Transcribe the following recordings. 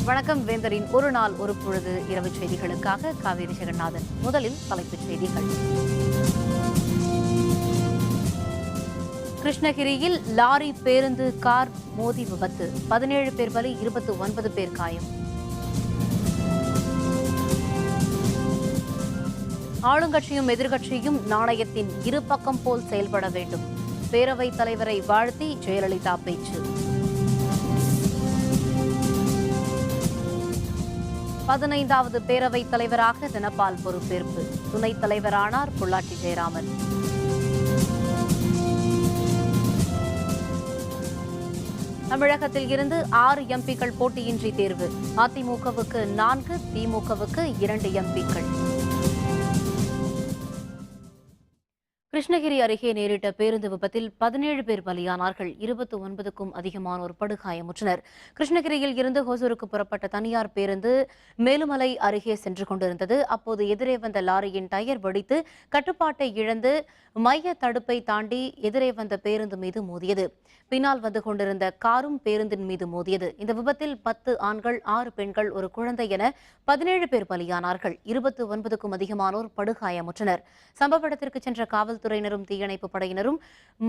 வணக்கம். வேந்தரின் ஒரு நாள் ஒரு பொழுது இரவு செய்திகளுக்காக காவேரி ஜெகநாதன். முதலில் தலைப்புச் செய்திகள். கிருஷ்ணகிரியில் லாரி பேருந்து கார் மோதி விபத்து, 17 பேர் பலி, 29 பேர் காயம். ஆளுங்கட்சியும் எதிர்க்கட்சியும் நாணயத்தின் இரு பக்கம் போல் செயல்பட வேண்டும். பேரவைத் தலைவரை வாழ்த்தி ஜெயலலிதா பேச்சு. 15வது பேரவைத் தலைவராக தனபால் பொறுப்பேற்பு. துணைத் தலைவரானார் பொள்ளாச்சி ஜெயராமன். தமிழகத்தில் இருந்து 6 எம்பிக்கள் போட்டியின்றி தேர்வு. அதிமுகவுக்கு 4, திமுகவுக்கு 2 எம்பிக்கள். கிருஷ்ணகிரி அருகே நேரிட்ட பேருந்து விபத்தில் 17 பேர் பலியானார்கள். 29க்கும் அதிகமானோர் படுகாயமுற்றனர். கிருஷ்ணகிரியில் இருந்து ஹோசூருக்கு புறப்பட்ட தனியார் பேருந்து மேலுமலை அருகே சென்று கொண்டிருந்தது. அப்போது எதிரே வந்த லாரியின் டயர் வெடித்து கட்டுப்பாட்டை இழந்து மைய தடுப்பை தாண்டி எதிரே வந்த பேருந்து மீது மோதியது. பின்னால் வந்து கொண்டிருந்த காரும் பேருந்தின் மீது மோதியது. இந்த விபத்தில் 10 ஆண்கள், 6 பெண்கள், ஒரு குழந்தை என 17 பேர் பலியானார்கள். 29க்கும் அதிகமானோர் படுகாயமுற்றனர். சம்பவ இடத்திற்கு சென்ற காவல்துறையினரும் தீயணைப்பு படையினரும்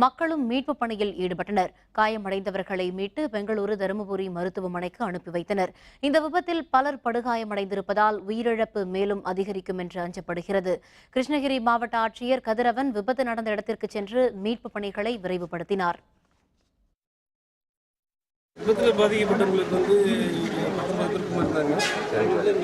மக்களும் மீட்பு பணியில் ஈடுபட்டனர். காயமடைந்தவர்களை மீட்டு பெங்களூரு, தருமபுரி மருத்துவமனைக்கு அனுப்பி வைத்தனர். இந்த விபத்தில் பலர் படுகாயமடைந்திருப்பதால் உயிரிழப்பு மேலும் அதிகரிக்கும் என்று அஞ்சப்படுகிறது. கிருஷ்ணகிரி மாவட்ட ஆட்சியர் கதிரவன் விபத்து நடந்த இடத்திற்கு சென்று மீட்பு பணிகளை விரைவுபடுத்தினார். விபத்தில் பாதிக்கப்பட்டவங்களுக்கு 19 பேருக்கு இருந்தாங்க.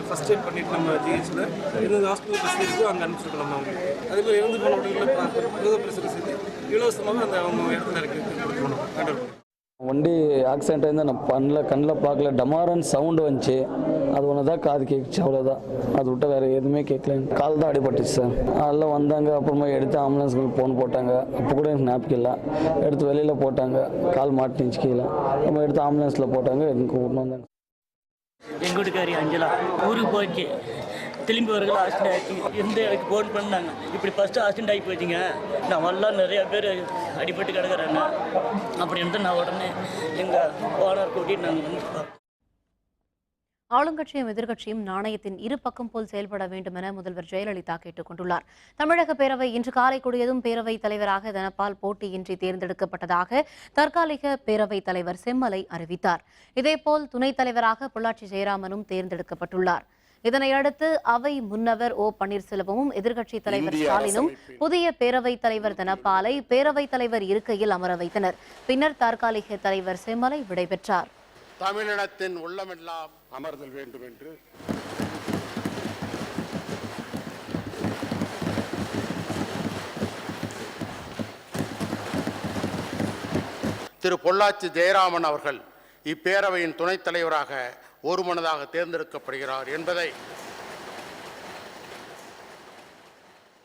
ஃபர்ஸ்ட் எய்ட் பண்ணிட்டு நம்ம ஜிஹெச்சில் எந்தெந்த ஹாஸ்பிட்டல் ஃபெசிலிட்டிஸோ அங்கே அனுப்பிச்சுருக்கோம் நம்ம அவங்களுக்கு. அதேமாதிரி இறந்து போன உடனே பிரச்சனை செஞ்சு இலவசமாக அந்த அவங்க இடத்துல இருக்கு. வண்டி ஆக்சிடென்ட் ஆயிருந்தால் நான் கண்ணில் பார்க்கல. டமாரன் சவுண்டு வந்துச்சு. அது ஒன்று தான் காது கேட்குச்சு, அவ்வளோதான். அது விட்ட வேறு எதுவுமே கேட்கல. கால் தான் அடிபட்டுச்சு சார். அதெல்லாம் வந்தாங்க. அப்புறமா எடுத்து ஆம்புலன்ஸுக்கு ஃபோன் போட்டாங்க. அப்போ கூட எனக்கு ஞாபகம் இல்லை. எடுத்து வெளியில் போட்டாங்க. கால் மாட்டினுச்சு கீழே. நம்ம எடுத்து ஆம்புலன்ஸில் போட்டாங்க. எனக்கு ஒன்று வந்தாங்க. எங்கள் வீட்டுக்காரி அஞ்சலா ஊருக்கு போயிடுச்சு. திரும்பி வரல ஆக்சிடென்ட் ஆகிடுச்சு. இருந்து எனக்கு ஃபோன் பண்ணாங்க, இப்படி ஃபஸ்ட்டு ஆக்சிடென்ட் ஆகி போயிடுச்சிங்க, நான் வரலாம், நிறையா பேர் அடிபட்டு கிடக்குறாங்க அப்படின்ட்டு நான் உடனே எங்கள் ஓனர் கூட்டிகிட்டு நாங்கள் வந்து. ஆளுங்கட்சியும் எதிர்க்கட்சியும் நாணயத்தின் இரு பக்கம் போல் செயல்பட வேண்டும் என முதல்வர் ஜெயலலிதா கேட்டுக் கொண்டுள்ளார். தமிழக பேரவை இன்று காலை கூடியதும் பேரவைத் தலைவராக தனபால் போட்டியின்றி தேர்ந்தெடுக்கப்பட்டதாக தற்காலிக பேரவைத் தலைவர் செம்மலை அறிவித்தார். இதேபோல் துணைத் தலைவராக பொள்ளாச்சி ஜெயராமனும் தேர்ந்தெடுக்கப்பட்டுள்ளார். இதனையடுத்து அவை முன்னவர் ஓ பன்னீர்செல்வமும் எதிர்க்கட்சித் தலைவர் ஸ்டாலினும் புதிய பேரவைத் தலைவர் தனபாலை பேரவைத் தலைவர் இருக்கையில் அமர வைத்தனர். பின்னர் தற்காலிக தலைவர் செம்மலை விடைபெற்றார். தமிழினத்தின் உள்ளமெல்லாம் அமர்தல் வேண்டும் என்று திரு பொள்ளாச்சி ஜெயராமன் அவர்கள் இப்பேரவையின் துணைத் தலைவராக ஒருமனதாக தேர்ந்தெடுக்கப்படுகிறார் என்பதை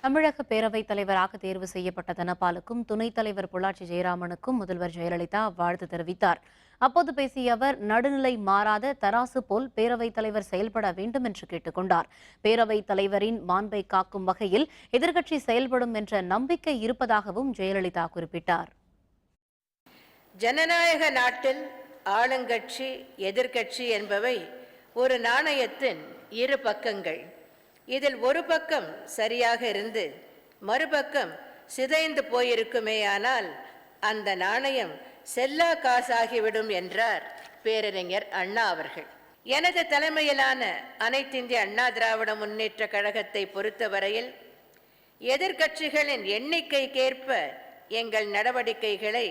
தமிழக பேரவைத் தலைவராக தேர்வு செய்யப்பட்ட தனபாலுக்கும் துணைத் தலைவர் பொள்ளாச்சி ஜெயராமனுக்கும் முதல்வர் ஜெயலலிதா வாழ்த்து தெரிவித்தார். அப்போது பேசிய அவர், நடுநிலை மாறாத தராசு போல் பேரவைத் தலைவர் செயல்பட வேண்டும் என்று கேட்டுக்கொண்டார். பேரவைத் தலைவரின் மாண்பை காக்கும் வகையில் எதிர்க்கட்சி செயல்படும் என்ற நம்பிக்கை இருப்பதாகவும் ஜெயலலிதா குறிப்பிட்டார். ஜனநாயக நாட்டில் ஆளுங்கட்சி, எதிர்க்கட்சி என்பவை ஒரு நாணயத்தின் இரு பக்கங்கள். இதில் ஒரு பக்கம் சரியாக இருந்து மறுபக்கம் சிதைந்து போயிருக்குமேயானால் அந்த நாணயம் செல்லா காசாகிவிடும் என்றார் பேரறிஞர் அண்ணா அவர்கள். எனது தலைமையிலான அனைத்திந்திய அண்ணா திராவிட முன்னேற்ற கழகத்தை பொறுத்தவரையில் எதிர்க்கட்சிகளின் எண்ணிக்கைக்கேற்ப எங்கள் நடவடிக்கைகளை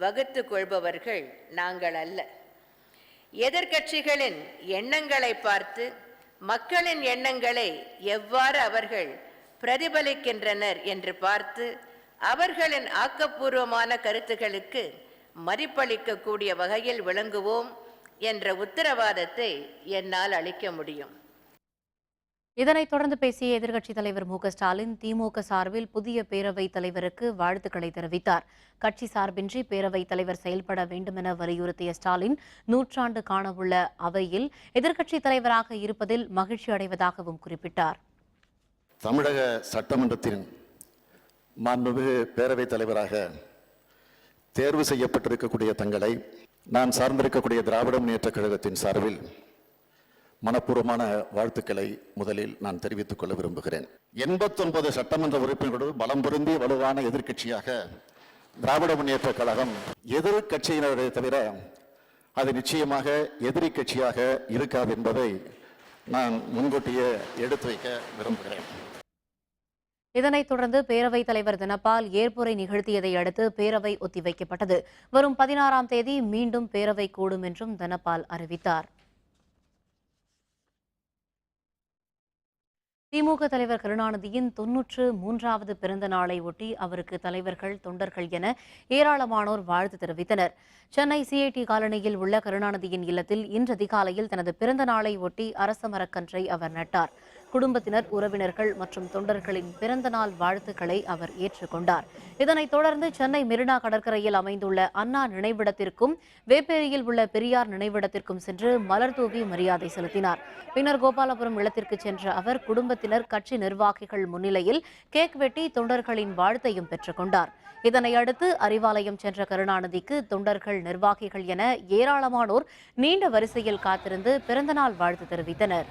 வகுத்து கொள்பவர்கள் நாங்கள் அல்ல. எதிர்க்கட்சிகளின் எண்ணங்களை பார்த்து மக்களின் எண்ணங்களை எவ்வாறு அவர்கள் பிரதிபலிக்கின்றனர் என்று பார்த்து அவர்களின் ஆக்கப்பூர்வமான கருத்துக்களுக்கு மதிப்பளிக்கக்கூடிய வகையில் விளங்குவோம் என்ற உத்தரவாதத்தை என்னால் அளிக்க முடியும். இதனைத் தொடர்ந்து பேசிய எதிர்க்கட்சித் தலைவர் மு க ஸ்டாலின் திமுக சார்பில் புதிய பேரவைத் தலைவருக்கு வாழ்த்துக்களை தெரிவித்தார். கட்சி சார்பின்றி பேரவைத் தலைவர் செயல்பட வேண்டும் என வலியுறுத்திய ஸ்டாலின், 100 ஆண்டு காணவுள்ள அவையில் எதிர்க்கட்சித் தலைவராக இருப்பதில் மகிழ்ச்சி அடைவதாகவும் குறிப்பிட்டார். தமிழக சட்டமன்றத்தின் மாண்புமிகு பேரவைத் தலைவராக தேர்வு செய்யப்பட்டிருக்கக்கூடிய தங்களை நான் சார்ந்திருக்கக்கூடிய திராவிட முன்னேற்ற கழகத்தின் சார்பில் மனப்பூர்வமான வாழ்த்துக்களை முதலில் நான் தெரிவித்துக் கொள்ள விரும்புகிறேன். 89 சட்டமன்ற உறுப்பினர்களோடு பலம் பொருந்திய வலுவான எதிர்க்கட்சியாக திராவிட முன்னேற்ற கழகம் எதிர்கட்சியினரை தவிர அது நிச்சயமாக எதிரி கட்சியாக இருக்காது என்பதை நான் முன்கூட்டியே எடுத்து வைக்க விரும்புகிறேன். இதனைத் தொடர்ந்து பேரவைத் தலைவர் தனபால் ஏற்புரை நிகழ்த்தியதை அடுத்து பேரவை ஒத்திவைக்கப்பட்டது. வரும் 16ஆம் தேதி மீண்டும் பேரவை கூடும் என்றும் தனபால் அறிவித்தார். திமுக தலைவர் கருணாநிதியின் 93வது பிறந்த நாளை ஒட்டி அவருக்கு தலைவர்கள், தொண்டர்கள் என ஏராளமானோர் வாழ்த்து தெரிவித்தனர். சென்னை சிஐடி காலனியில் உள்ள கருணாநிதியின் இல்லத்தில் இன்று அதிகாலையில் தனது பிறந்த நாளை ஒட்டி அரச மரக்கன்றை அவர் நட்டார். குடும்பத்தினர், உறவினர்கள் மற்றும் தொண்டர்களின் பிறந்த நாள் வாழ்த்துக்களை அவர் ஏற்றுக்கொண்டார். இதனைத் தொடர்ந்து சென்னை மெரினா கடற்கரையில் அமைந்துள்ள அண்ணா நினைவிடத்திற்கும் வேப்பேரியில் உள்ள பெரியார் நினைவிடத்திற்கும் சென்று மலர் தூவி மரியாதை செலுத்தினார். பின்னர் கோபாலபுரம் இல்லத்திற்கு சென்ற அவர் குடும்பத்தினர், கட்சி நிர்வாகிகள் முன்னிலையில் கேக் வெட்டி தொண்டர்களின் வாழ்த்தையும் பெற்றுக்கொண்டார். இதனையடுத்து அறிவாலயம் சென்ற கருணாநிதிக்கு தொண்டர்கள், நிர்வாகிகள் என ஏராளமானோர் நீண்ட வரிசையில் காத்திருந்து பிறந்தநாள் வாழ்த்து தெரிவித்தனர்.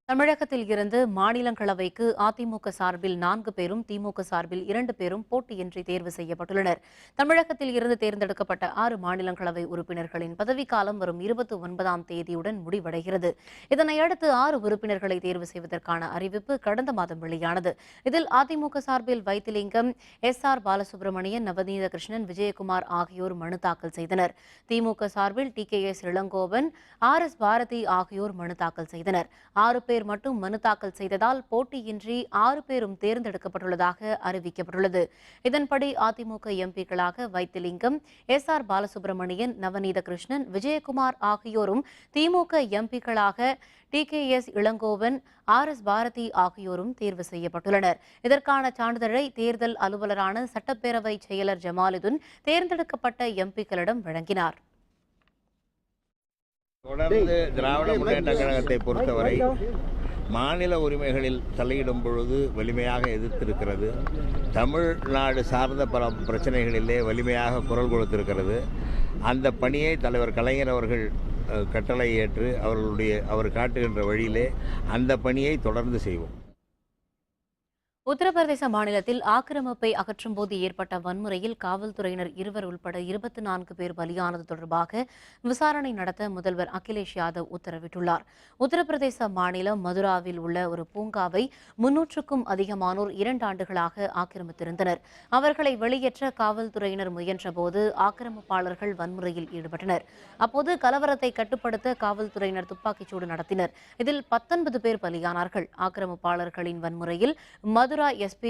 தமிழகத்தில் இருந்து மாநிலங்களவைக்கு அதிமுக சார்பில் 4 பேரும், திமுக சார்பில் 2 பேரும் போட்டியின்றி தேர்வு செய்யப்பட்டுள்ளனர். தமிழகத்தில் இருந்து தேர்ந்தெடுக்கப்பட்ட 6 மாநிலங்களவை உறுப்பினர்களின் பதவிக்காலம் வரும் 29ஆம் தேதியுடன் முடிவடைகிறது. இதனையடுத்து 6 உறுப்பினர்களை தேர்வு செய்வதற்கான அறிவிப்பு கடந்த மாதம் வெளியானது. இதில் அதிமுக சார்பில் வைத்திலிங்கம், SR பாலசுப்ரமணியன், நவநீத கிருஷ்ணன், விஜயகுமார் ஆகியோர் மனு தாக்கல் செய்தனர். திமுக சார்பில் TKS இளங்கோவன், RS பாரதி ஆகியோர் மனு தாக்கல் செய்தனர். 6 பேர் மட்டும் மனு தாக்கல் செய்ததால் போட்டியின்றி 6 பேரும் தேர்ந்தெடுக்கப்பட்டுள்ளதாக அறிவிக்கப்பட்டுள்ளது. இதன்படி அதிமுக எம்பிக்களாக வைத்திலிங்கம், SR பாலசுப்ரமணியன், நவநீத கிருஷ்ணன், விஜயகுமார் ஆகியோரும், திமுக எம்பிக்களாக TKS இளங்கோவன், RS பாரதி ஆகியோரும் தேர்வு செய்யப்பட்டுள்ளனர். இதற்கான சான்றிதழை தேர்தல் அலுவலரான சட்டப்பேரவை செயலர் ஜமாலுதீன் தேர்ந்தெடுக்கப்பட்ட எம்பிக்களிடம் வழங்கினார். தொடர்ந்து திராவிட முன்னேற்ற கழகத்தை பொறுத்தவரை மாநில உரிமைகளில் தலையிடும் பொழுது வலிமையாக எதிர்த்திருக்கிறது. தமிழ்நாடு சார்ந்த பல பிரச்சனைகளிலே வலிமையாக குரல் கொடுத்திருக்கிறது. அந்த பணியை தலைவர் கலைஞர் அவர்கள் கட்டளை ஏற்று அவர் காட்டுகின்ற வழியிலே அந்த பணியை தொடர்ந்து செய்வோம். உத்தரப்பிரதேச மாநிலத்தில் ஆக்கிரமிப்பை அகற்றும் போது ஏற்பட்ட வன்முறையில் காவல்துறையினர் 2 உள்பட 24 பேர் பலியானது தொடர்பாக விசாரணை நடத்த முதல்வர் அகிலேஷ் யாதவ் உத்தரவிட்டுள்ளார். உத்தரப்பிரதேச மாநிலம் மதுராவில் உள்ள ஒரு பூங்காவை 300க்கும் அதிகமானோர் 2 ஆண்டுகளாக ஆக்கிரமித்திருந்தனர். அவர்களை வெளியேற்ற காவல்துறையினர் முயன்றபோது ஆக்கிரமிப்பாளர்கள் வன்முறையில் ஈடுபட்டனர். அப்போது கலவரத்தை கட்டுப்படுத்த காவல்துறையினர் துப்பாக்கிச்சூடு நடத்தினர். இதில் 19 பேர் பலியானார்கள். ஆக்கிரமிப்பாளர்களின் வன்முறையில் மதுரா SP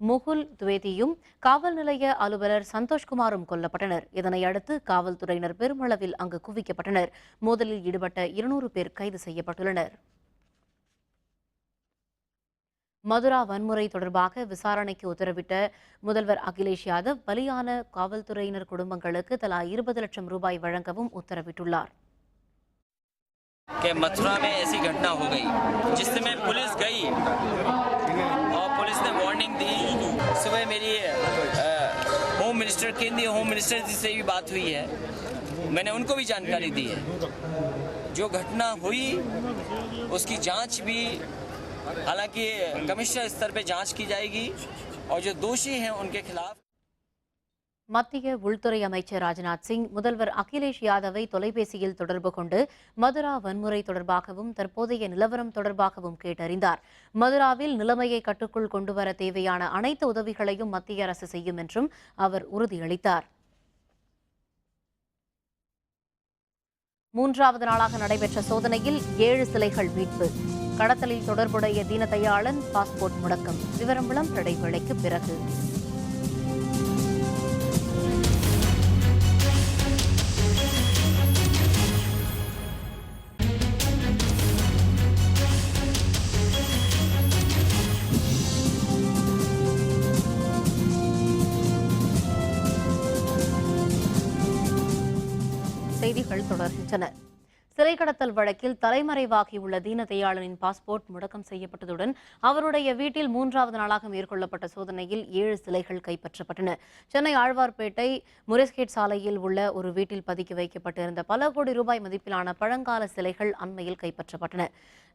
முகுல் துவேதியும் காவல் நிலைய அலுவலர் சந்தோஷ்குமாரும் கொல்லப்பட்டனர். இதனையடுத்து காவல்துறையினர் பெருமளவில் அங்கு குவிக்கப்பட்டனர். மோதலில் ஈடுபட்ட 200 பேர் கைது செய்யப்பட்டுள்ளனர். மதுரா வன்முறை தொடர்பாக விசாரணைக்கு உத்தரவிட்ட முதல்வர் அகிலேஷ் யாதவ் பலியான காவல்துறையினர் குடும்பங்களுக்கு தலா 20 லட்சம் ரூபாய் வழங்கவும் உத்தரவிட்டுள்ளார். कि मथुरा में ऐसी घटना हो गई जिसमें पुलिस गई और पुलिस ने वार्निंग दी। सुबह मेरी होम मिनिस्टर, केंद्रीय होम मिनिस्टर जी से भी बात हुई है, मैंने उनको भी जानकारी दी है। जो घटना हुई उसकी जांच भी, हालांकि कमिश्नर स्तर पे जांच की जाएगी और जो दोषी हैं उनके खिलाफ। மத்திய உள்துறை அமைச்சர் ராஜ்நாத் சிங் முதல்வர் அகிலேஷ் யாதவை தொலைபேசியில் தொடர்பு கொண்டு மதுரா வன்முறை தொடர்பாகவும் தற்போதைய நிலவரம் தொடர்பாகவும் கேட்டறிந்தார். மதுராவில் நிலைமையை கட்டுக்குள் கொண்டுவர தேவையான அனைத்து உதவிகளையும் மத்திய அரசு செய்யும் என்றும் அவர் உறுதியளித்தார். 3வது நாளாக நடைபெற்ற சோதனையில் 7 சிலைகள் மீட்பு. கடத்தலில் தொடர்புடைய தீனதயாளன் பாஸ்போர்ட் முடக்கம். விவரம் இடைவேளைக்கு பிறகு. செய்திகள் தொடர்கின்றன. சிலை கடத்தல் வழக்கில் தலைமறைவாகியுள்ள தீனதயாளனின் பாஸ்போர்ட் முடக்கம் செய்யப்பட்டதுடன் அவருடைய வீட்டில் 3வது நாளாக மேற்கொள்ளப்பட்ட சோதனையில் 7 சிலைகள் கைப்பற்றப்பட்டன. சென்னை ஆழ்வார்பேட்டை முரஸ்கேட் சாலையில் உள்ள ஒரு வீட்டில் பதுக்கி வைக்கப்பட்டிருந்த பல கோடி ரூபாய் மதிப்பிலான பழங்கால சிலைகள் அண்மையில் கைப்பற்றப்பட்டன.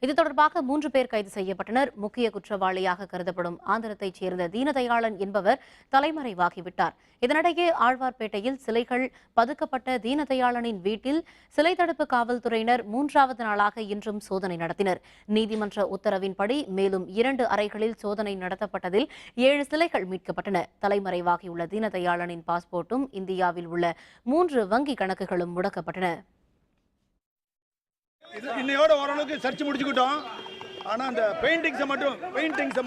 இது தொடர்பாக 3 பேர் கைது செய்யப்பட்டனர். முக்கிய குற்றவாளியாக கருதப்படும் ஆந்திரத்தைச் சேர்ந்த தீனதயாளன் என்பவர் தலைமறைவாகிவிட்டார். இதனிடையே ஆழ்வார்பேட்டையில் சிலைகள் பதுக்கப்பட்ட தீனதயாளனின் வீட்டில் சிலை தடுப்பு காவல்துறையினர் 3வது நாளாக இன்றும் சோதனை நடத்தினர். நீதிமன்ற உத்தரவின்படி மேலும் 2 அறைகளில் சோதனை நடத்தப்பட்டதில் 7 சிலைகள் மீட்கப்பட்டன. தலைமறைவாகியுள்ள தீனதயாளனின் பாஸ்போர்ட்டும் இந்தியாவில் உள்ள 3 வங்கி கணக்குகளும் முடக்கப்பட்டன. இன்னையோட ஓரளவுக்கு சர்ச் முடிச்சுக்கிட்டோம். ஆனால் அந்த பெயிண்டிங்ஸை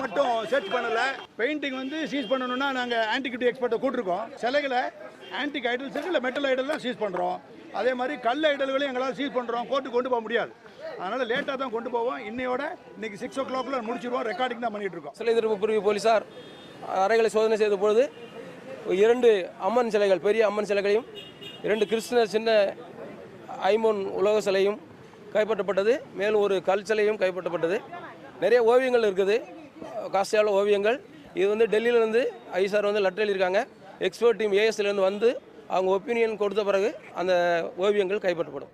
மட்டும் சர்ச் பண்ணலை. பெயிண்டிங் வந்து சீஸ் பண்ணணும்னா நாங்கள் ஆன்டிக்விட்டி எக்ஸ்பர்ட்டை கூட்டிருக்கோம். சிலைகளை ஆன்டிக் ஐடல்ஸ் இல்லை மெட்டல் ஐடல் தான் சீஸ் பண்ணுறோம். அதே மாதிரி கல் ஐடல்களையும் எங்களால் சீஸ் பண்ணுறோம். கோர்ட்டுக்கு கொண்டு போக முடியாது, அதனால் லேட்டாக தான் கொண்டு போவோம். இன்னைக்கு 6 o'clock முடிச்சிருவோம். ரெக்கார்டிங் தான் பண்ணிட்டு இருக்கோம். சிலை திருப்பு பிரிவு போலீசார் அறைகளை சோதனை செய்த பொழுது 2 அம்மன் சிலைகள், பெரிய அம்மன் சிலைகளையும் 2 கிருஷ்ணர் சின்ன ஐம்பொன் உலோக சிலையும் கைப்பற்றப்பட்டது. மேலும் ஒரு கல் சிலையும் கைப்பற்றப்பட்டது. நிறைய ஓவியங்கள் இருக்குது, காஸ்டியான ஓவியங்கள். இது வந்து டெல்லியிலேருந்து ஐசார் வந்து லெட்டர் எழுதியிருக்காங்க. எக்ஸ்பர்ட் டீம் ஏஎஸ்லேருந்து வந்து அவங்க ஒப்பீனியன் கொடுத்த பிறகு அந்த ஓவியங்கள் கைப்பற்றப்படும்.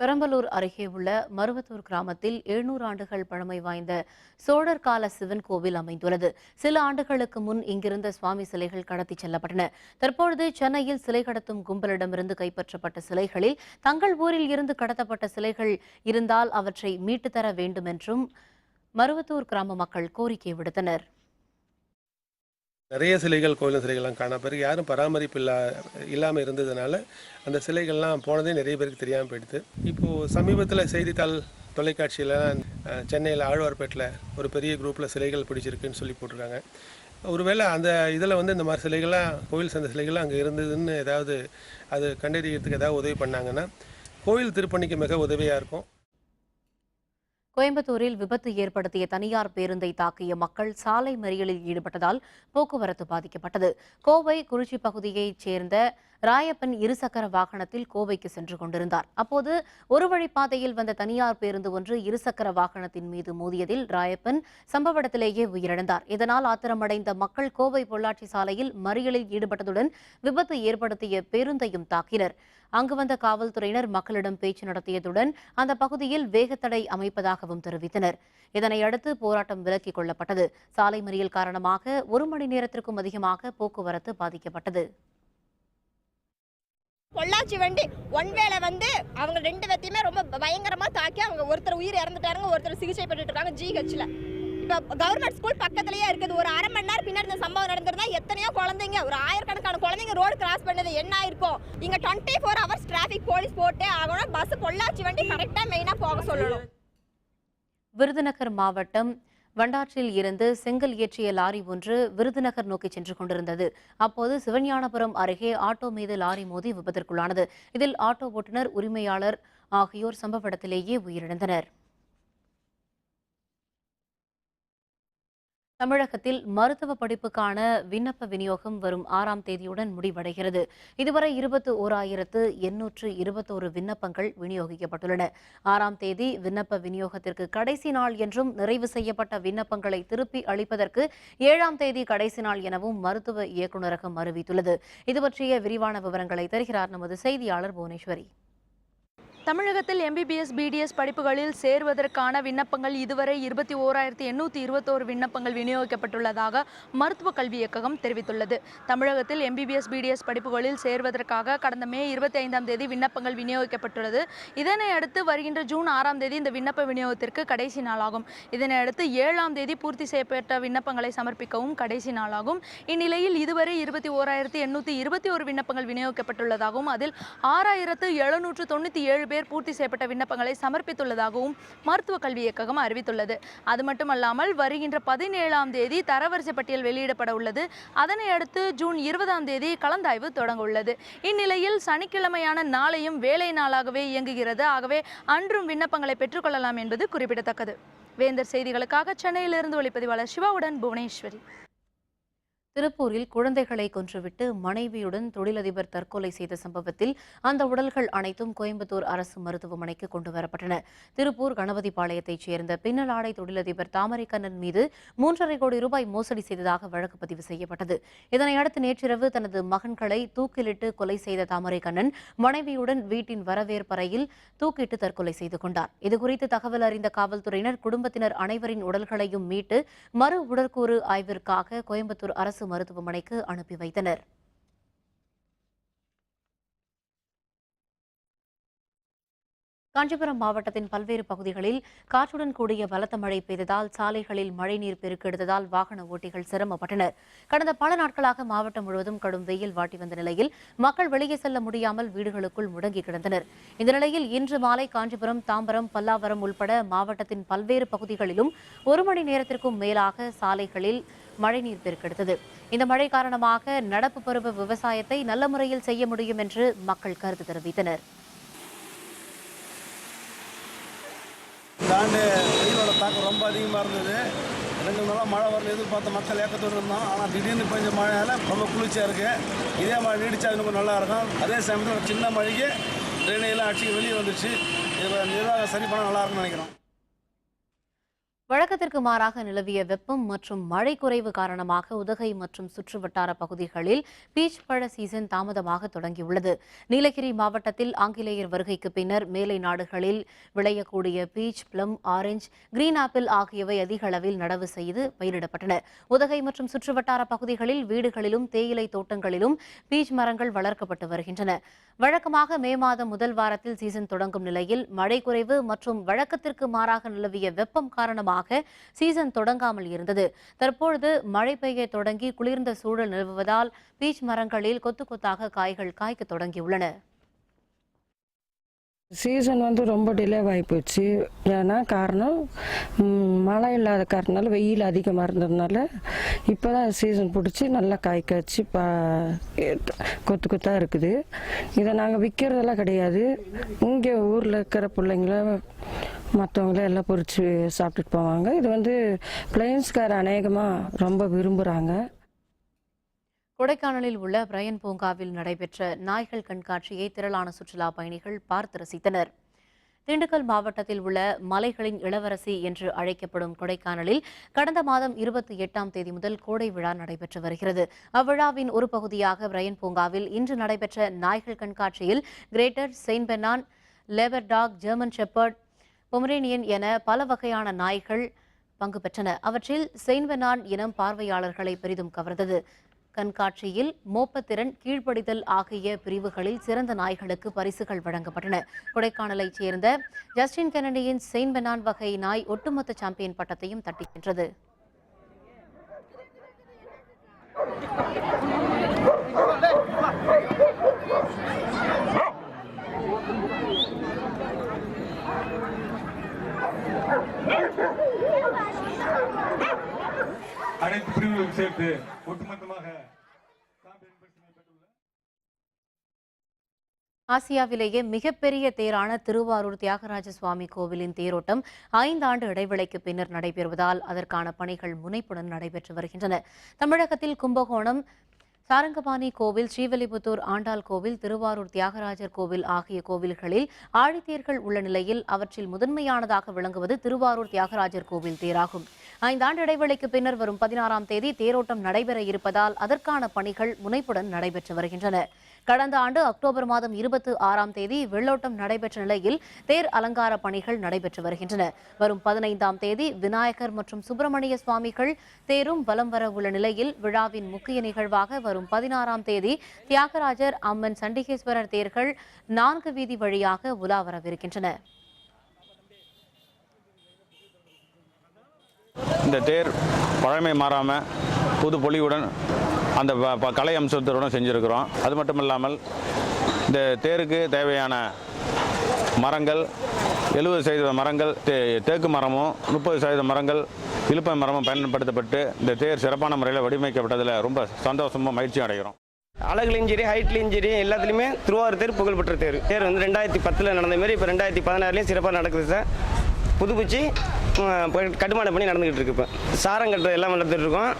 பெரம்பலூர் அருகே உள்ள மருவத்தூர் கிராமத்தில் 700 ஆண்டுகள் பழமை வாய்ந்த சோழர் கால சிவன் கோவில் அமைந்துள்ளது. சில ஆண்டுகளுக்கு முன் இங்கிருந்த சுவாமி சிலைகள் கடத்தி செல்லப்பட்டன. தற்பொழுது சென்னையில் சிலை கடத்தும் கும்பலிடமிருந்து கைப்பற்றப்பட்ட சிலைகளில் தங்கள் ஊரில் இருந்து கடத்தப்பட்ட சிலைகள் இருந்தால் அவற்றை மீட்டு தர வேண்டும் என்றும் மருவத்தூர் கிராம மக்கள் கோரிக்கை விடுத்தனர். நிறைய சிலைகள், கோவில் சிலைகள்லாம் காண பிறகு யாரும் பராமரிப்பு இல்லாமல் இருந்ததுனால அந்த சிலைகள்லாம் போனதே நிறைய பேருக்கு தெரியாமல் போயிடுது. இப்போது சமீபத்தில் செய்தித்தாள் தொலைக்காட்சியிலலாம் சென்னையில் ஆழ்வார்பேட்டில் ஒரு பெரிய குரூப்பில் சிலைகள் பிடிச்சிருக்குன்னு சொல்லி போட்டிருக்காங்க. ஒருவேளை அந்த இதில் வந்து இந்த மாதிரி சிலைகள்லாம், கோவில் சேர்ந்த சிலைகள்லாம் அங்கே இருந்ததுன்னு ஏதாவது அது கண்டறியறதுக்கு ஏதாவது உதவி பண்ணாங்கன்னா கோவில் திருப்பணிக்கு மிக உதவியாக இருக்கும். கோயம்புத்தூரில் விபத்து ஏற்படுத்திய தனியார் பேருந்தை தாக்கிய மக்கள் சாலை மறியலில் ஈடுபட்டதால் போக்குவரத்து பாதிக்கப்பட்டது. கோவை குறிச்சி பகுதியைச் சேர்ந்த ராயப்பன் இருசக்கர வாகனத்தில் கோவைக்கு சென்று கொண்டிருந்தார். அப்போது ஒரு வழிப்பாதையில் வந்த தனியார் பேருந்து ஒன்று இருசக்கர வாகனத்தின் மீது மோதியதில் ராயப்பன் சம்பவ இடத்திலேயே உயிரிழந்தார். இதனால் ஆத்திரமடைந்த மக்கள் கோவை பொள்ளாச்சி சாலையில் மறியலில் ஈடுபட்டதுடன் விபத்து ஏற்படுத்திய பேருந்தையும் தாக்கினர். அங்கு வந்த காவல்துறையினர் மக்களிடம் பேச்சு நடத்தியதுடன் அந்த பகுதியில் வேகத்தடை அமைப்பதாகவும் தெரிவித்தனர். இதனையடுத்து போராட்டம் விலக்கிக் கொள்ளப்பட்டது. சாலை மறியல் காரணமாக 1 மணி நேரத்திற்கும் அதிகமாக போக்குவரத்து பாதிக்கப்பட்டது. பொள்ளாச்சி வண்டி ஒன்வேளை வந்து அவங்க 2 பேத்தையுமே ரொம்ப பயங்கரமா தாக்கி அவங்க ஒருத்தர் உயிர் இறந்துட்டாங்க, ஒருத்தர் சிகிச்சை பெற்றுட்டு இருக்காங்க ஜிஹெச்ல. இப்போ கவர்மெண்ட் ஸ்கூல் பக்கத்துலயே இருக்குது. ஒரு அரை மணி நேரம் பின்னாடி இந்த சம்பவம் நடந்திருந்தா எத்தனையோ குழந்தைங்க, ஒரு ஆயிரக்கணக்கான குழந்தைங்க ரோடு கிராஸ் பண்ணது என்ன ஆயிருக்கும். இங்க 24 hours டிராஃபிக் போலீஸ் போட்டே ஆகணும். பஸ் பொள்ளாச்சி வண்டி கரெக்டா மெயினா போக சொல்லணும். விருதுநகர் மாவட்டம் வண்டாற்றில் இருந்து செங்கல் ஏற்றிய லாரி ஒன்று விருதுநகர் நோக்கி சென்று கொண்டிருந்தது. அப்போது சிவஞானபுரம் அருகே ஆட்டோ மீது லாரி மோதி விபத்திற்குள்ளானது. இதில் ஆட்டோ ஓட்டுநர், உரிமையாளர் ஆகியோர் சம்பவ இடத்திலேயே உயிரிழந்தனர். தமிழகத்தில் மருத்துவ படிப்புக்கான விண்ணப்ப விநியோகம் வரும் 6ஆம் தேதியுடன் முடிவடைகிறது. இதுவரை 21,821 விண்ணப்பங்கள் விநியோகிக்கப்பட்டுள்ளன. 6ஆம் தேதி விண்ணப்ப விநியோகத்திற்கு கடைசி நாள் என்றும், நிறைவு செய்யப்பட்ட விண்ணப்பங்களை திருப்பி அளிப்பதற்கு 7ஆம் தேதி கடைசி நாள் எனவும் மருத்துவ இயக்குநரகம் அறிவித்துள்ளது. இது பற்றிய விரிவான விவரங்களை தருகிறார் நமது செய்தியாளர் புவனேஸ்வரி. தமிழகத்தில் MBBS BDS படிப்புகளில் சேருவதற்கான விண்ணப்பங்கள் இதுவரை 21,821 விண்ணப்பங்கள் விநியோகிக்கப்பட்டுள்ளதாக மருத்துவ கல்வி இயக்ககம் தெரிவித்துள்ளது. தமிழகத்தில் MBBS BDS படிப்புகளில் சேர்வதற்காக கடந்த மே 25ஆம் தேதி விண்ணப்பங்கள் விநியோகிக்கப்பட்டுள்ளது. இதனை அடுத்து வருகின்ற ஜூன் 6ஆம் தேதி இந்த விண்ணப்ப விநியோகத்திற்கு கடைசி நாளாகும். இதனை அடுத்து 7ஆம் தேதி பூர்த்தி செய்யப்பட்ட விண்ணப்பங்களை சமர்ப்பிக்கவும் கடைசி நாளாகும். இந்நிலையில் இதுவரை 21,821 விண்ணப்பங்கள் விநியோகிக்கப்பட்டுள்ளதாகவும் அதில் 6,797 பேர் பூர்த்தி செய்யப்பட்ட விண்ணப்பங்களை சமர்ப்பித்துள்ளதாகவும் மருத்துவ கல்வி இயக்ககம் அறிவித்துள்ளது. அது மட்டுமல்லாமல் வருகின்ற 17ஆம் தேதி தரவரிசை பட்டியல் வெளியிடப்பட உள்ளது. அதனை அடுத்து ஜூன் 20ஆம் தேதி கலந்தாய்வு தொடங்க உள்ளது. இந்நிலையில் சனிக்கிழமையான நாளையும் வேலை நாளாகவே இயங்குகிறது. ஆகவே அன்றும் விண்ணப்பங்களை பெற்றுக்கொள்ளலாம் என்பது குறிப்பிடத்தக்கது. வேந்தர் செய்திகளுக்காக சென்னையிலிருந்து ஒளிப்பதிவாளர் சிவாவுடன் புவனேஸ்வரி. திருப்பூரில் குழந்தைகளை கொன்றுவிட்டு மனைவியுடன் தொழிலதிபர் தற்கொலை செய்த சம்பவத்தில் அந்த உடல்கள் அனைத்தும் கோயம்புத்தூர் அரசு மருத்துவமனைக்கு கொண்டுவரப்பட்டன. திருப்பூர் கணபதிபாளையத்தைச் சேர்ந்த பின்னலாடை தொழிலதிபர் தாமரைக்கண்ணன் மீது 3.5 கோடி ரூபாய் மோசடி செய்ததாக வழக்கு பதிவு செய்யப்பட்டது. இதனையடுத்து நேற்றிரவு தனது மகன்களை தூக்கிலிட்டு கொலை செய்த தாமரைக்கண்ணன் மனைவியுடன் வீட்டின் வரவேற்பறையில் தூக்கிட்டு தற்கொலை செய்து கொண்டார். இதுகுறித்து தகவல் அறிந்த காவல்துறையினர் குடும்பத்தினர் அனைவரின் உடல்களையும் மீட்டு மறு உடற்கூறு ஆய்விற்காக கோயம்புத்தூர் அரசு மருத்துவமனைக்கு அனுப்பி வைத்தனர். காஞ்சிபுரம் மாவட்டத்தின் பல்வேறு பகுதிகளில் காற்றுடன் கூடிய பலத்த மழை பெய்ததால் சாலைகளில் மழைநீர் பெருக்கெடுத்ததால் வாகன ஓட்டிகள் சிரமப்பட்டனர். கடந்த பல நாட்களாக மாவட்டம் முழுவதும் கடும் வெயில் வாட்டி வந்த நிலையில் மக்கள் வெளியே செல்ல முடியாமல் வீடுகளுக்குள் முடங்கி கிடந்தனர். இந்த நிலையில் இன்று மாலை காஞ்சிபுரம், தாம்பரம், பல்லாவரம் உள்பட மாவட்டத்தின் பல்வேறு பகுதிகளிலும் 1 மணி நேரத்திற்கும் மேலாக சாலைகளில் மழைநீர் பெருக்கெடுத்தது. இந்த மழை காரணமாக நடப்பு பருவ விவசாயத்தை நல்ல முறையில் செய்ய முடியும் என்று மக்கள் கருத்து தெரிவித்தனர். இந்த ஆண்டு வெயிலோட தாக்கம் ரொம்ப அதிகமாக இருந்தது. 2 நாளாக மழை வரல எதிர்பார்த்த மக்கள் ஏக்கத்தோடு இருந்தோம். ஆனால் திடீர்னு பெஞ்ச மழையால் ரொம்ப குளிர்ச்சியாக இருக்குது. இதே மழை நீடிச்சா இன்னும் நல்லா இருக்கும். அதே சமயத்தில் ஒரு சின்ன மழைக்கு ட்ரெயினெல்லாம் அடிச்சு வெளியே வந்துச்சு. இதை நிர்வாகம் சரி பண்ணால் நல்லா இருக்கும்னு நினைக்கிறோம். வழக்கத்திற்கு மாறாக நிலவிய வெப்பம் மற்றும் மழை குறைவு காரணமாக உதகை மற்றும் சுற்றுவட்டார பகுதிகளில் பீச் பழ சீசன் தாமதமாக தொடங்கியுள்ளது. நீலகிரி மாவட்டத்தில் ஆங்கிலேயர் வருகைக்கு பின்னர் மேலை நாடுகளில் விளையக்கூடிய peach, plum, orange, green apple ஆகியவை அதிக அளவில் நடவு செய்து பயிரிடப்பட்டன. உதகை மற்றும் சுற்றுவட்டார பகுதிகளில் வீடுகளிலும் தேயிலை தோட்டங்களிலும் பீச் மரங்கள் வளர்க்கப்பட்டு வருகின்றன. வழக்கமாக மே மாதம் முதல் வாரத்தில் சீசன் தொடங்கும் நிலையில் மழை குறைவு மற்றும் வழக்கத்திற்கு மாறாக நிலவிய வெப்பம் காரணமாக சீசன் தொடங்காமல் இருந்தது. தற்பொழுது மழை பெய்ய தொடங்கி குளிர்ந்த சூழல் நிலவுவதால் பீச் மரங்களில் கொத்து கொத்தாக காய்கள் காய்க்க தொடங்கியுள்ளன. சீசன் ரொம்ப டிலே ஆகி போச்சு. ஏன்னா காரணம் மழை இல்லாத காரணனால வெயில் அதிகமாக இருந்ததுனால இப்போ தான் சீசன் பிடிச்சி நல்லா காய் காய்ச்சி கொத்து கொத்தாக இருக்குது. இதை நாங்கள் விற்கிறதெல்லாம் கிடையாது. இங்கே ஊரில் இருக்கிற பிள்ளைங்கள மற்றவங்கள எல்லாம் பொறிச்சு சாப்பிட்டுட்டு போவாங்க. இது பிளைன்ஸ்கார் அநேகமாக ரொம்ப விரும்புகிறாங்க. கொடைக்கானலில் உள்ள பிரையன் பூங்காவில் நடைபெற்ற நாய்கள் கண்காட்சியை திரளான சுற்றுலா பயணிகள் பார்த்து ரசித்தனர். திண்டுக்கல் மாவட்டத்தில் உள்ள மலைகளின் இளவரசி என்று அழைக்கப்படும் கொடைக்கானலில் கடந்த மாதம் 28ஆம் தேதி முதல் கோடை விழா நடைபெற்று வருகிறது. அவ்விழாவின் ஒரு பகுதியாக பிரையன் பூங்காவில் இன்று நடைபெற்ற நாய்கள் கண்காட்சியில் கிரேட்டர் செயின்ட் பெர்னார்ட், லேபர்டாக், ஜெர்மன் ஷெப்பர்ட், பொமரேனியன் என பல வகையான நாய்கள் பங்கு பெற்றன. அவற்றில் செயின்ட் பெர்னார்ட் இனம் பார்வையாளர்களை பெரிதும் கவர்ந்தது. கண்காட்சியில் மோப்பத்திறன், கீழ்ப்படிதல் ஆகிய பிரிவுகளில் சிறந்த நாய்களுக்கு பரிசுகள் வழங்கப்பட்டன. கொடைக்கானலைச் சேர்ந்த ஜஸ்டின் கென்னடியின் செயின்ட் பெர்னார்ட் வகை நாய் ஒட்டுமொத்த சாம்பியன் பட்டத்தையும் தட்டி சென்றது. அனைத்து பிரிவுகளும் சேர்த்து ஒட்டுமொத்தமாக ஆசியாவிலேயே மிகப்பெரிய தேரான திருவாரூர் தியாகராஜ சுவாமி கோவிலின் தேரோட்டம் 5 ஆண்டு இடைவெளிக்கு பின்னர் நடைபெறுவதால் அதற்கான பணிகள் முனைப்புடன் நடைபெற்று வருகின்றன. தமிழகத்தில் கும்பகோணம் சாரங்கபாணி கோவில், ஸ்ரீவில்லிபுத்தூர் ஆண்டாள் கோவில், திருவாரூர் தியாகராஜர் கோவில் ஆகிய கோவில்களில் ஆழித்தேர்கள் உள்ள நிலையில் அவற்றில் முதன்மையானதாக விளங்குவது திருவாரூர் தியாகராஜர் கோவில் தேராகும். 5 ஆண்டு இடைவெளிக்கு பின்னர் வரும் 16ஆம் தேதி தேரோட்டம் நடைபெற இருப்பதால் அதற்கான பணிகள் முனைப்புடன் நடைபெற்று வருகின்றன. கடந்த ஆண்டு அக்டோபர் மாதம் 26ஆம் தேதி வெள்ளோட்டம் நடைபெற்ற நிலையில் தேர் அலங்கார பணிகள் நடைபெற்று வருகின்றன. வரும் 15ஆம் தேதி விநாயகர் மற்றும் சுப்பிரமணிய சுவாமிகள் தேரும் வலம் வர உள்ள நிலையில் விழாவின் முக்கிய நிகழ்வாக வரும் 16ஆம் தேதி தியாகராஜர், அம்மன், சண்டிகேஸ்வரர் தேர்கள் 4 வீதி வழியாக உலா வரவிருக்கின்றன. இந்த தேர் பழமை மாறாமல் புது பொலிவுடன் அந்த கலை அம்சத்துடன் செஞ்சுருக்கிறோம். அது மட்டும் இல்லாமல் இந்த தேருக்கு தேவையான மரங்கள் 70% மரங்கள் தேக்கு மரமும் 30% மரங்கள் இலுப்பை மரமும் பயன்படுத்தப்பட்டு இந்த தேர் சிறப்பான முறையில் வடிவமைக்கப்பட்டதில் ரொம்ப சந்தோஷமும் மகிழ்ச்சியும் அடைகிறோம். அழகுலையும் சரி, ஹைட்லையும் சரி, எல்லாத்துலேயுமே திருவாரூர் தேர் புகழ்பெற்ற தேர். தேர் 2010 நடந்த மாரி இப்போ 2016 சிறப்பாக நடக்குது சார். புதுப்பிச்சு கட்டுமானம் பண்ணி நடந்துக்கிட்டு இருக்கு. இப்போ சாரம் கட்டுறது எல்லாம் நடந்துகிட்டு இருக்கோம்.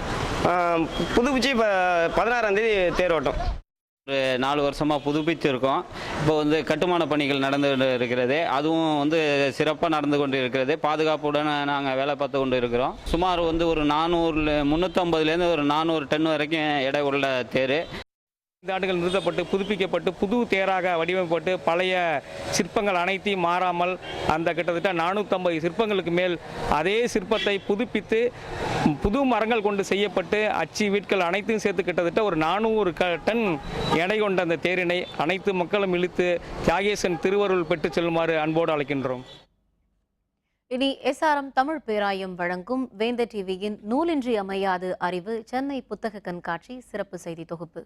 புதுப்பிச்சு இப்போ 16ஆம் தேதி தேரோட்டம். ஒரு 4 வருஷமாக புதுப்பித்திருக்கோம். இப்போ வந்து கட்டுமான பணிகள் நடந்து இருக்கிறது. அதுவும் சிறப்பாக நடந்து கொண்டு இருக்கிறது. பாதுகாப்புடன் நாங்கள் வேலை பார்த்து கொண்டு இருக்கிறோம். சுமார் ஒரு 350லேருந்து ஒரு 400 டன் வரைக்கும் எடை உள்ள தேர். 5 ஆண்டுகள் நிறுத்தப்பட்டு புதுப்பிக்கப்பட்டு புது தேராக வடிவமைப்பட்டு பழைய சிற்பங்கள் அனைத்தையும் மாறாமல் அந்த கிட்டத்தட்ட 450 சிற்பங்களுக்கு மேல் அதே சிற்பத்தை புதுப்பித்து புது மரங்கள் கொண்டு செய்யப்பட்டு அச்சு வீட்கள் அனைத்தையும் சேர்த்து கிட்டத்தட்ட ஒரு 400 டன் எடை கொண்ட அந்த தேரினை அனைத்து மக்களும் இழுத்து தியாகேசன் திருவருள் பெற்று செல்லுமாறு அன்போடு அழைக்கின்றோம். இனி SRM தமிழ் பேராயம் வழங்கும் வேந்த டிவியின் நூலின்றி அமையாது அறிவு சென்னை புத்தக கண்காட்சி சிறப்பு செய்தி தொகுப்பு.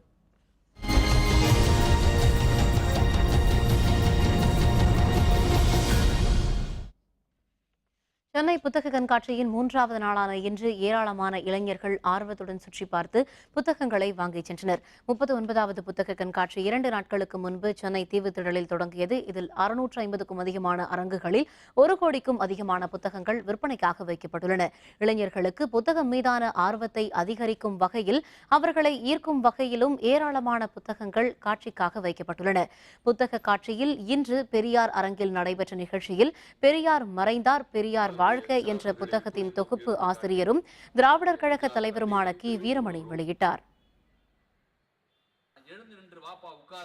சென்னை புத்தக கண்காட்சியின் 3வது நாளான இன்று ஏராளமான இளைஞர்கள் ஆர்வத்துடன் சுற்றி பார்த்து புத்தகங்களை வாங்கிச் சென்றனர். 39வது புத்தக கண்காட்சி 2 நாட்களுக்கு முன்பு சென்னை தீவுத்திடலில் தொடங்கியது. இதில் 650க்கும் அதிகமான அரங்குகளில் 1 கோடிக்கும் அதிகமான புத்தகங்கள் விற்பனைக்காக வைக்கப்பட்டுள்ளன. இளைஞர்களுக்கு புத்தகம் மீதான ஆர்வத்தை அதிகரிக்கும் வகையில் அவர்களை ஈர்க்கும் வகையிலும் ஏராளமான புத்தகங்கள் காட்சிக்காக வைக்கப்பட்டுள்ளன. புத்தக காட்சியில் இன்று பெரியார் அரங்கில் நடைபெற்ற நிகழ்ச்சியில் பெரியார் மறைந்தார் பெரியார் வாழ்க என்ற புத்தகத்தின் தொகுப்பு ஆசிரியரும் திராவிடர் கழக தலைவருமான கி. வீரமணி வெளியிட்டார்.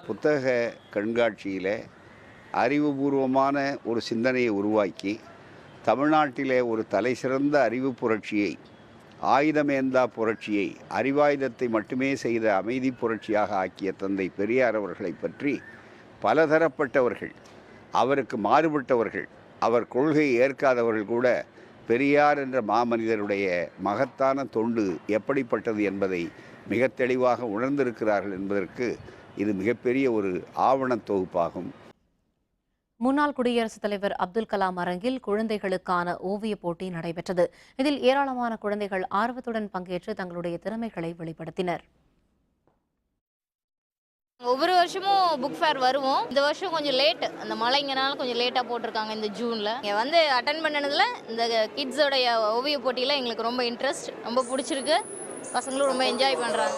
புத்தக கண்காட்சியில் அறிவுபூர்வமான ஒரு சிந்தனையை உருவாக்கி தமிழ்நாட்டிலே ஒரு தலைசிறந்த அறிவு புரட்சியை, ஆயுதமேந்தா புரட்சியை, அறிவாயுதத்தை மட்டுமே செய்த அமைதி புரட்சியாக ஆக்கிய தந்தை பெரியார் அவர்களை பற்றி பலதரப்பட்டவர்கள், அவருக்கு மாறுபட்டவர்கள், அவர் கொள்கையை ஏற்காதவர்கள் கூட பெரியார் என்ற மாமனிதருடைய மகத்தான தொண்டு எப்படிப்பட்டது என்பதை மிக தெளிவாக உணர்ந்திருக்கிறார்கள் என்பதற்கு இது மிகப்பெரிய ஒரு ஆவண தொகுப்பாகும். முன்னாள் குடியரசுத் தலைவர் அப்துல் கலாம் அரங்கில் குழந்தைகளுக்கான ஓவிய போட்டி நடைபெற்றது. இதில் ஏராளமான குழந்தைகள் ஆர்வத்துடன் பங்கேற்று தங்களுடைய திறமைகளை வெளிப்படுத்தினர். ஒவ்வொரு வருஷமும் புக் ஃபேர் வருவோம். இந்த வருஷம் கொஞ்சம் லேட், அந்த மழைங்கனால கொஞ்சம் லேட்டாக போட்டிருக்காங்க இந்த ஜூனில். இங்கே அட்டன் பண்ணதில் இந்த கிட்ஸோடைய ஓவிய போட்டியில் எங்களுக்கு ரொம்ப இன்ட்ரெஸ்ட், ரொம்ப பிடிச்சிருக்கு. பசங்களும் ரொம்ப என்ஜாய் பண்ணுறாங்க.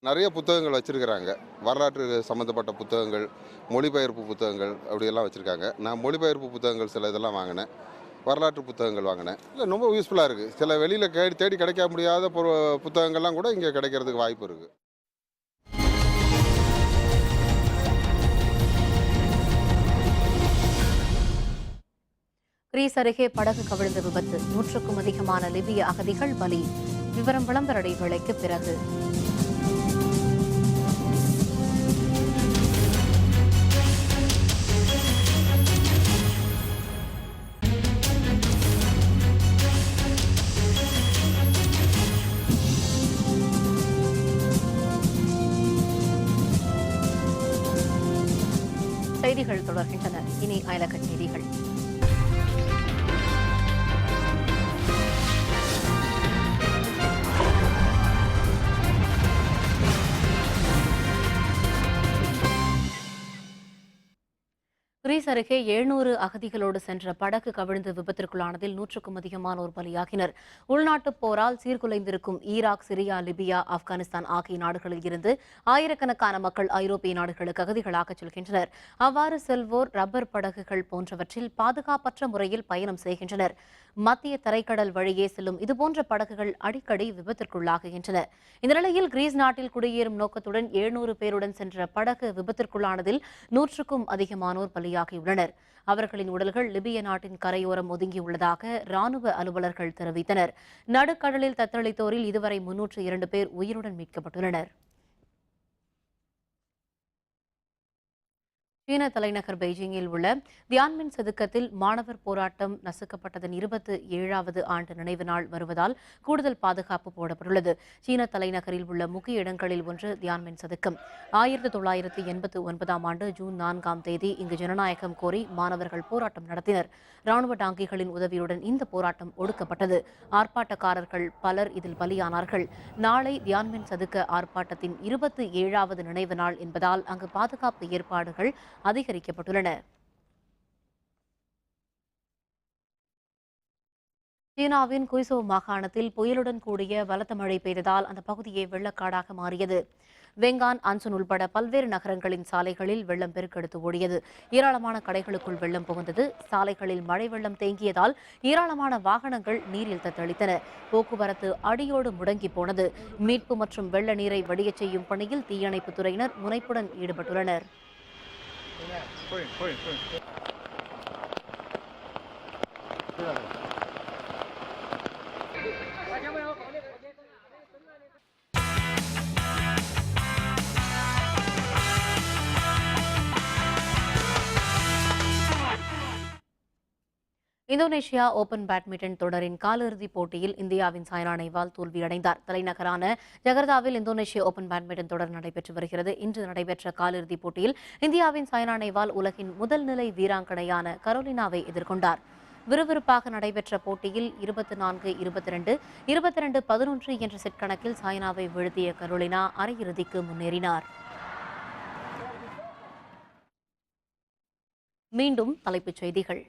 நிறைய புத்தகங்கள் வச்சுருக்கிறாங்க. வரலாற்று சம்மந்தப்பட்ட புத்தகங்கள், மொழிபெயர்ப்பு புத்தகங்கள் அப்படியெல்லாம் வச்சுருக்காங்க. நான் மொழிபெயர்ப்பு புத்தகங்கள் சில இதெல்லாம் வாங்கினேன், வரலாற்று புத்தகங்கள் வாங்கினேன். இல்லை, ரொம்ப யூஸ்ஃபுல்லாக இருக்குது. சில வெளியில் தேடி கிடைக்க முடியாத புத்தகங்கள்லாம் கூட இங்கே கிடைக்கிறதுக்கு வாய்ப்பு இருக்குது. கிரீஸ் அருகே படகு கவிழ்ந்த விபத்து, 100க்கும் அதிகமான லிபிய அகதிகள் பலி. விவரம் விளம்பர இடைவேளைக்கு பிறகு. செய்திகள் தொடர்கின்றன. இனி அயலக செய்திகள். கிரீஸ் அருகே 700 அகதிகளோடு சென்ற படகு கவிழ்ந்து விபத்திற்குள்ளானதில் 100க்கும் அதிகமானோர் பலியாகினர். உள்நாட்டுப் போரால் சீர்குலைந்திருக்கும் ஈராக், சிரியா, லிபியா, ஆப்கானிஸ்தான் ஆகிய நாடுகளில் இருந்து ஆயிரக்கணக்கான மக்கள் ஐரோப்பிய நாடுகளுக்கு அகதிகளாக செல்கின்றனர். அவ்வாறு செல்வோர் ரப்பர் படகுகள் போன்றவற்றில் பாதுகாப்பற்ற முறையில் பயணம் செய்கின்றனர். மத்திய தரைக்கடல் வழியே செல்லும் இதுபோன்ற படகுகள் அடிக்கடி விபத்திற்குள்ளாகின்றன. இந்த நிலையில் கிரீஸ் நாட்டில் குடியேறும் நோக்கத்துடன் 700 பேருடன் சென்ற படகு விபத்திற்குள்ளானதில் 100க்கும் அதிகமானோர் பலியாகியுள்ளனர். அவர்களின் உடல்கள் லிபிய நாட்டின் கரையோரம் ஒதுங்கியுள்ளதாக ராணுவ அலுவலர்கள் தெரிவித்தனர். நடுக்கடலில் தத்தளித்தோரில் இதுவரை 302 பேர் உயிருடன் மீட்கப்பட்டுள்ளனர். சீன தலைநகர் பெய்ஜிங்கில் உள்ள தியான்மின் சதுக்கத்தில் மாணவர் போராட்டம் நசுக்கப்பட்டதன் 27வது ஆண்டு நினைவு நாள் வருவதால் கூடுதல் பாதுகாப்பு போடப்பட்டுள்ளது. சீன தலைநகரில் உள்ள முக்கிய இடங்களில் ஒன்று தியான்மின் சதுக்கம். 1989ஆம் ஆண்டு ஜூன் 4ஆம் தேதி இங்கு ஜனநாயகம் கோரி மாணவர்கள் போராட்டம் நடத்தினர். ராணுவ டாங்கிகளின் உதவியுடன் இந்த போராட்டம் ஒடுக்கப்பட்டது. ஆர்ப்பாட்டக்காரர்கள் பலர் இதில் பலியானார்கள். நாளை தியான்மின் சதுக்க ஆர்ப்பாட்டத்தின் 27வது நினைவு நாள் என்பதால் அங்கு பாதுகாப்பு ஏற்பாடுகள் அதிகரிக்கப்பட்டுள்ளன. சீனாவின் குய்சோ மாகாணத்தில் புயலுடன் கூடிய பலத்த மழை பெய்ததால் அந்த பகுதியே வெள்ளக்காடாக மாறியது. வெங்கான், அன்சுன் உள்பட பல்வேறு நகரங்களின் சாலைகளில் வெள்ளம் பெருக்கெடுத்து ஓடியது. ஏராளமான கடைகளுக்குள் வெள்ளம் புகுந்தது. சாலைகளில் மழை வெள்ளம் தேங்கியதால் ஏராளமான வாகனங்கள் நீரில் தத்தளித்தன. போக்குவரத்து அடியோடு முடங்கி போனது. மீட்பு மற்றும் வெள்ள நீரை வடியச் செய்யும் பணியில் தீயணைப்புத் துறையினர் முனைப்புடன் ஈடுபட்டுள்ளனர். இந்தோனேஷியா ஓபன் பேட்மிண்டன் தொடரின் காலிறுதிப் போட்டியில் இந்தியாவின் சாய்னா நேவால் தோல்வியடைந்தார். தலைநகரான ஜகர்தாவில் இந்தோனேஷிய ஓபன் பேட்மிண்டன் தொடர் நடைபெற்று வருகிறது. இன்று நடைபெற்ற காலிறுதிப் போட்டியில் இந்தியாவின் சாய்னா நேவால் உலகின் முதல் நிலை வீராங்கனையான கரோலினாவை எதிர்கொண்டார். விறுவிறுப்பாக நடைபெற்ற போட்டியில் 24-22, 22-11 என்ற செட் கணக்கில் சாய்னாவை வீழ்த்திய கரோலினா அரையிறுதிக்கு முன்னேறினார். மீண்டும் தலைப்புச் செய்திகள்.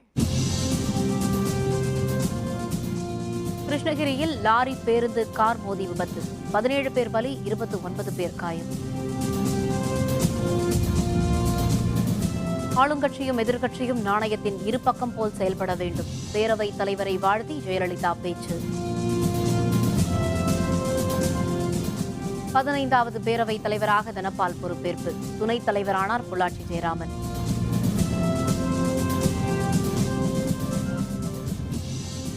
கிருஷ்ணகிரியில் லாரி, பேருந்து, கார் மோதி விபத்து. 17 பேர் பலி, 29 பேர் காயம். ஆளுங்கட்சியும் எதிர்க்கட்சியும் நாணயத்தின் இரு பக்கம் போல் செயல்பட வேண்டும். பேரவைத் தலைவரை வாழ்த்தி ஜெயலலிதா பேச்சு. 15வது பேரவைத் தலைவராக தனபால் பொறுப்பேற்பு. துணைத் தலைவரானார் பொள்ளாச்சி ஜெயராமன்.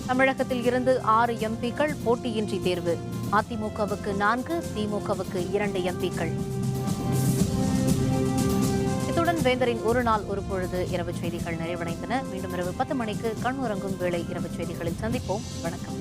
தமிழகத்தில் இருந்து 6 எம்பிக்கள் போட்டியின்றி தேர்வு. அதிமுகவுக்கு 4, திமுகவுக்கு 2 எம்பிக்கள். இத்துடன் வேந்தரின் ஒரு நாள் ஒரு பொழுது இரவு செய்திகள் நிறைவடைந்தன. மீண்டும் இரவு 10 மணிக்கு கண்ணுறங்கும் வேளை இரவு செய்திகளில் சந்திப்போம். வணக்கம்.